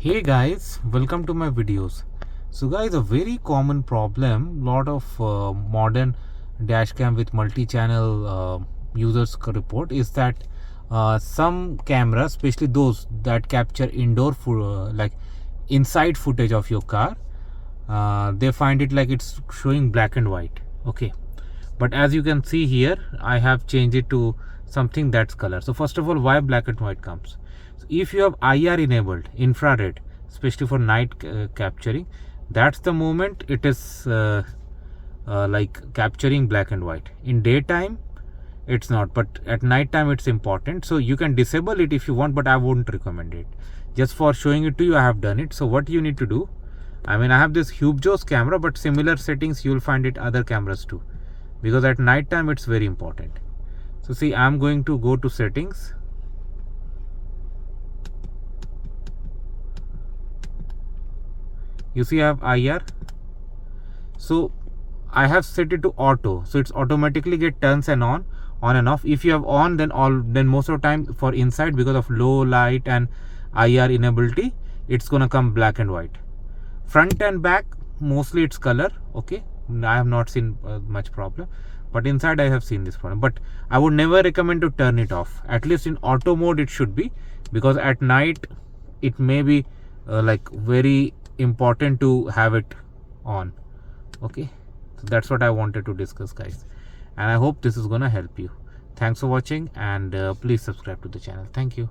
Hey guys, welcome to my videos. So guys, a very common problem lot of modern dashcam with multi-channel users report is that some cameras, especially those that capture indoor like inside footage of your car, they find it like it's showing black and white. Okay, but as you can see here, I have changed it to something that's color. So first of all, why black and white comes? So if you have IR enabled, infrared, especially for night capturing, that's the moment it is like capturing black and white. In daytime it's not, but at night time it's important. So you can disable it if you want, but I wouldn't recommend it. Just for showing it to you, I have done it. So what you need to do, I mean, I have this Hubejoe's camera, but similar settings you will find it other cameras too, because at night time it's very important. So see, I'm going to go to settings. You see I have IR. So I have set it to auto, so it's automatically get turns and on and off. If you have on, then most of the time for inside, because of low light and IR inability, it's gonna come black and white. Front and back mostly it's color. Okay, I have not seen much problem, but inside I have seen this problem. But I would never recommend to turn it off. At least in auto mode it should be, because at night it may be like very important to have it on. Okay, so that's what I wanted to discuss, guys, and I hope this is gonna help you. Thanks for watching, and please subscribe to the channel. Thank you.